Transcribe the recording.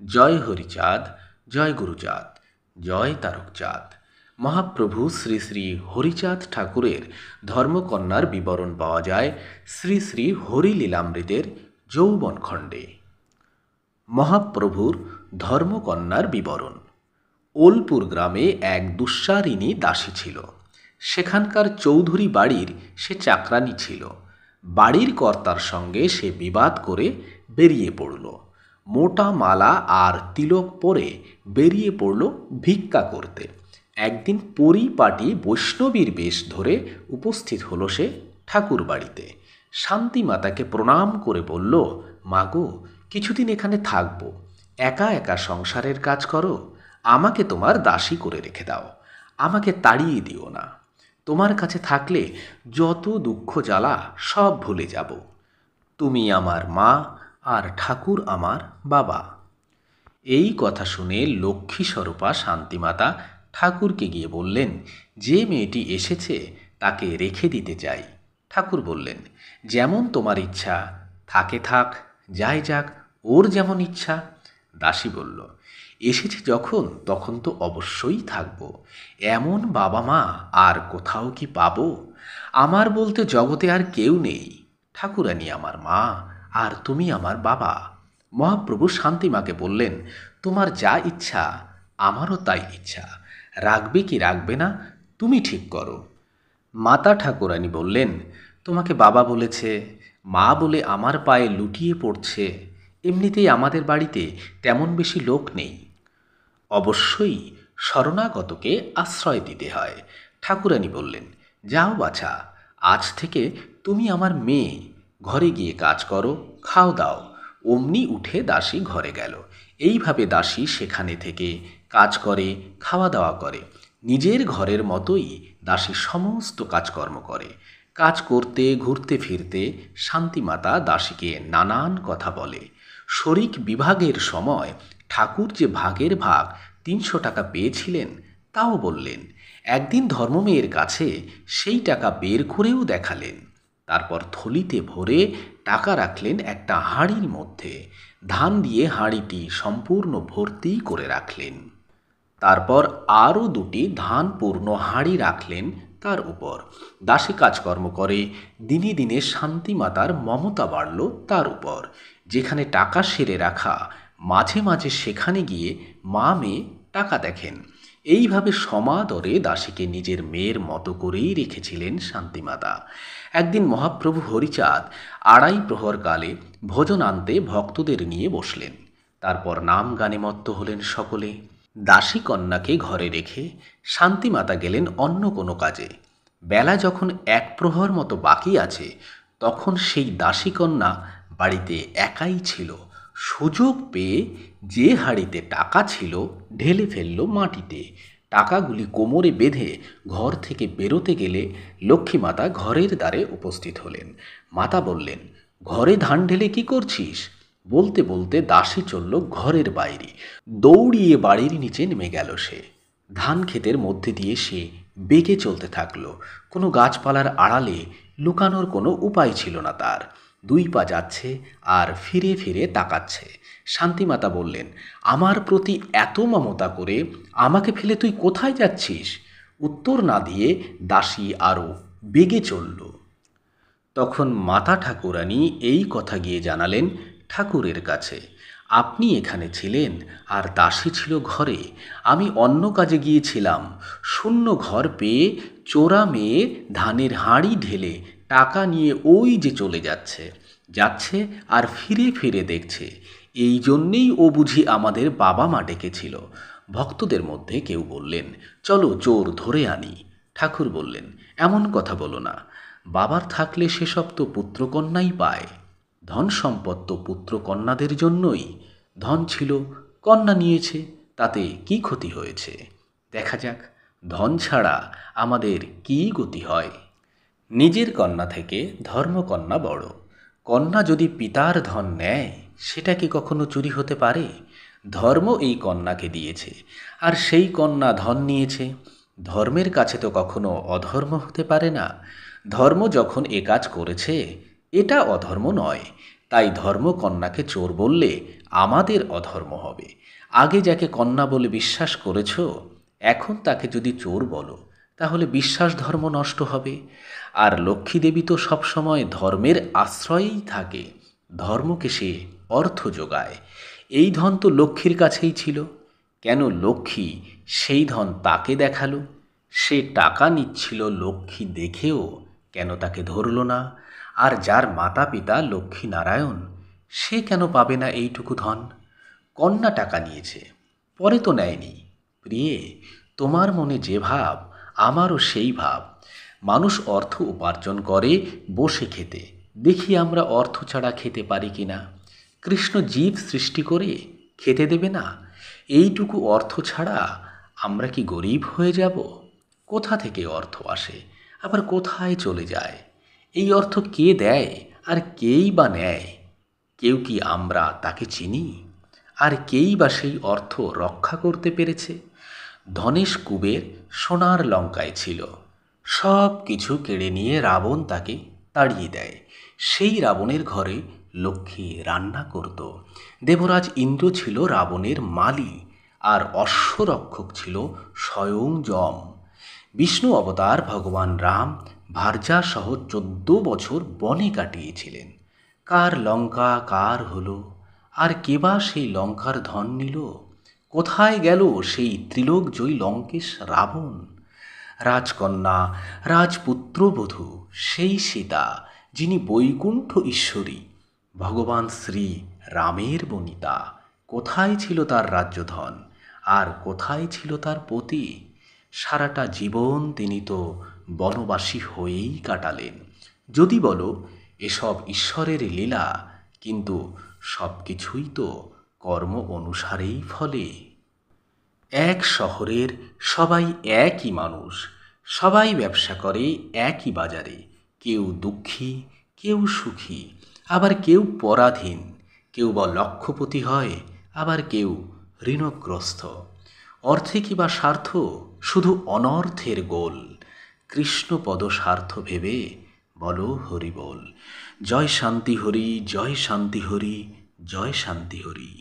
জয় হরিচাঁদ, জয় গুরুচাঁদ, জয় তারকচাঁদ। মহাপ্রভু শ্রী শ্রী হরিচাঁদ ঠাকুরের ধর্মকন্যার বিবরণ পাওয়া যায় শ্রী শ্রী হরিলীলামৃতের যৌবন খণ্ডে। মহাপ্রভুর ধর্মকন্যার বিবরণ। ওলপুর গ্রামে এক দুঃসারিণী দাসী ছিল। সেখানকার চৌধুরী বাড়ির সে চাকরানী ছিল। বাড়ির কর্তার সঙ্গে সে বিবাদ করে বেরিয়ে পড়ল। মোটা মালা আর তিলক পরে বেরিয়ে পড়ল ভিক্ষা করতে। একদিন পরিপাটি বৈষ্ণবীর বেশ ধরে উপস্থিত হলো সে ঠাকুর বাড়িতে। শান্তিমাতাকে প্রণাম করে বলল, মাগো, কিছুদিন এখানে থাকবো, একা একা সংসারের কাজ করো, আমাকে তোমার দাসী করে রেখে দাও, আমাকে তাড়িয়ে দিও না। তোমার কাছে থাকলে যত দুঃখ জ্বালা সব ভুলে যাব। তুমি আমার মা আর ঠাকুর আমার বাবা। এই কথা শুনে লক্ষ্মী স্বরূপা শান্তিমাতা ঠাকুরকে গিয়ে বললেন, যে মেয়েটি এসেছে তাকে রেখে দিতে চাই। ঠাকুর বললেন, যেমন তোমার ইচ্ছা, থাকে থাক, যাই যাক, ওর যেমন ইচ্ছা। দাসী বলল, এসেছে যখন তখন তো অবশ্যই থাকব। এমন বাবা মা আর কোথাও কি পাবো? আমার বলতে জগতে আর কেউ নেই। ঠাকুরানী আমার মা আর তুমি আমার বাবা। মহাপ্রভু শান্তিমাকে বললেন, তোমার যা ইচ্ছা আমারও তাই ইচ্ছা, রাখবে কি রাখবে না তুমি ঠিক করো। মাতা ঠাকুরানী বললেন, তোমাকে বাবা বলেছে, মা বলে আমার পায়ে লুটিয়ে পড়ছে। এমনিতেই আমাদের বাড়িতে তেমন বেশি লোক নেই। অবশ্যই শরণাগতকে আশ্রয় দিতে হয়। ঠাকুরানী বললেন, যাও বাছা, আজ থেকে তুমি আমার মেয়ে, ঘরে গিয়ে কাজ করো, খাও দাও। অমনি উঠে দাসী ঘরে গেল। এইভাবে দাসী সেখানে থেকে কাজ করে, খাওয়া দাওয়া করে। নিজের ঘরের মতোই দাসী সমস্ত কাজকর্ম করে। কাজ করতে ঘুরতে ফিরতে শান্তিমাতা দাসীকে নানান কথা বলে। শরিক বিভাগের সময় ঠাকুর যে ভাগের ভাগ ৩০০ টাকা পেয়েছিলেন তাও বললেন। একদিন ধর্মমেয়ের কাছে সেই টাকা বের করেও দেখালেন। তারপর থলিতে ভরে টাকা রাখলেন একটা হাঁড়ির মধ্যে। ধান দিয়ে হাঁড়িটি সম্পূর্ণ ভর্তি করে রাখলেন। তারপর আরও ২টি ধানপূর্ণ হাঁড়ি রাখলেন তার উপর। দাসী কাজকর্ম করে, দিনে দিনে শান্তিমাতার মমতা বাড়ল তার উপর। যেখানে টাকা সেরে রাখা, মাঝে মাঝে সেখানে গিয়ে মা মেয়ে টাকা দেখেন। এইভাবে সমাদরে দাসীকে নিজের মেয়ের মতো করেই রেখেছিলেন শান্তিমাতা। একদিন মহাপ্রভু হরিচাঁদ ২.৫ প্রহর কালে ভোজন আনতে ভক্তদের নিয়ে বসলেন। তারপর নাম গানে মত্ত হলেন সকলে। দাসী কন্যাকে ঘরে রেখে শান্তিমাতা গেলেন অন্য কোনো কাজে। বেলা যখন ১ প্রহর মতো বাকি আছে, তখন সেই দাসী কন্যা বাড়িতে একাই ছিল। সুযোগ পেয়ে যে হাঁড়িতে টাকা ছিল ঢেলে ফেলল মাটিতে। টাকাগুলি কোমরে বেঁধে ঘর থেকে বেরোতে গেলে লক্ষ্মীমাতা ঘরের দ্বারে উপস্থিত হলেন। মাতা বললেন, ঘরে ধান ঢেলে কি করছিস? বলতে বলতে দাসী চলল ঘরের বাইরে। দৌড়িয়ে বাড়ির নিচে নেমে গেল সে। ধান ক্ষেতের মধ্যে দিয়ে সে বেগে চলতে থাকলো। কোনো গাছপালার আড়ালে লুকানোর কোনো উপায় ছিল না তার। ২ পা যাচ্ছে আর ফিরে ফিরে তাকাচ্ছে। শান্তিমাতা বললেন, আমার প্রতি এত মমতা করে আমাকে ফেলে তুই কোথায় যাচ্ছিস? উত্তর না দিয়ে দাসী আরও বেগে চলল। তখন মাতা ঠাকুরানী এই কথা গিয়ে জানালেন ঠাকুরের কাছে, আপনি এখানে ছিলেন আর দাসী ছিল ঘরে। আমি অন্য কাজে গিয়েছিলাম। শূন্য ঘর পেয়ে চোরা মেয়ে ধানের হাঁড়ি ঢেলে টাকা নিয়ে ওই যে চলে যাচ্ছে যাচ্ছে আর ফিরে ফিরে দেখছে। এই জন্যেই ও বুঝি আমাদের বাবা মা ডেকেছিল। ভক্তদের মধ্যে কেউ বললেন, চলো চোর ধরে আনি। ঠাকুর বললেন, এমন কথা বলো না। বাবার থাকলে সেসব তো পুত্রকন্যাই পায়। ধন সম্পদ তো পুত্রকন্যাদের জন্যই। ধন ছিল, কন্যা নিয়েছে, তাতে কি ক্ষতি হয়েছে? দেখা যাক ধন ছাড়া আমাদের কী গতি হয়। নিজের কন্যা থেকে ধর্মকন্যা বড়। কন্যা যদি পিতার ধন নেয়, সেটা কি কখনো চুরি হতে পারে? ধর্ম এই কন্যাকে দিয়েছে, আর সেই কন্যা ধন নিয়েছে। ধর্মের কাছে তো কখনো অধর্ম হতে পারে না। ধর্ম যখন এ কাজ করেছে, এটা অধর্ম নয়। তাই ধর্মকন্যাকে চোর বললে আমাদের অধর্ম হবে। আগে যাকে কন্যা বলে বিশ্বাস করেছ, এখন তাকে যদি চোর বলো, তাহলে বিশ্বাস ধর্ম নষ্ট হবে। আর লক্ষ্মী দেবী তো সবসময় ধর্মের আশ্রয়েই থাকে, ধর্মকে সে অর্থ যোগায়। এই ধন তো লক্ষ্মীর কাছেই ছিল, কেন লক্ষ্মী সেই ধন তাকে দেখালো? সে টাকা নিচ্ছিল লক্ষ্মী দেখেও কেন তাকে ধরল না? আর যার মাতা পিতা লক্ষ্মী নারায়ণ, সে কেন পাবে না এইটুকু ধন? কন্যা টাকা নিয়েছে, পরে তো নেয়নি। প্রিয়ে, তোমার মনে যে ভাব, আমারও সেই ভাব। মানুষ অর্থ উপার্জন করে বসে খেতে, দেখি আমরা অর্থ ছাড়া খেতে পারি কিনা। কৃষ্ণ জীব সৃষ্টি করে খেতে দেবে না? এইটুকু অর্থ ছাড়া আমরা কি গরিব হয়ে যাব? কোথা থেকে অর্থ আসে, আবার কোথায় চলে যায়? এই অর্থ কে দেয় আর কেই বা নেয়? কেউ কি আমরা তাকে চিনি? আর কেই বা সেই অর্থ রক্ষা করতে পেরেছে? ধনেশ কুবের সোনার লঙ্কায় ছিল, সব কিছু কেড়ে নিয়ে রাবণ তাকে তাড়িয়ে দেয়। সেই রাবণের ঘরে লক্ষ্মী রান্না করত। দেবরাজ ইন্দ্র ছিল রাবণের মালি, আর অশ্বরক্ষক ছিল স্বয়ং যম। বিষ্ণু অবতার ভগবান রাম ভার্যা সহ 14 বছর বনে কাটিয়েছিলেন। কার লঙ্কা কার হলো, আর কেবা সেই লঙ্কার ধন নিল? কোথায় গেল সেই ত্রিলোকজয়ী লঙ্কেশ রাবণ? রাজকন্যা, রাজপুত্রবধূ সেই সীতা, যিনি বৈকুণ্ঠ ঈশ্বরী, ভগবান শ্রী রামের বনিতা, কোথায় ছিল তার রাজ্যধন, আর কোথায় ছিল তার পতি? সারাটা জীবন তিনি তো বনবাসী হয়েই কাটালেন। যদি বলো এসব ঈশ্বরের লীলা, কিন্তু সব কিছুই তো কর্ম অনুসারেই ফলে। এক শহরের সবাই একই মানুষ, সবাই ব্যবসা করে একই বাজারে। কেউ দুঃখী, কেউ সুখী, আবার কেউ পরাধীন। কেউ বা লক্ষপতি হয়, আবার কেউ ঋণগ্রস্ত। অর্থে কি বা স্বার্থ? শুধু অনর্থের গোল। কৃষ্ণপদ স্বার্থ ভেবে বলো হরি বল। জয় শান্তি হরি, জয় শান্তি হরি, জয় শান্তি হরি।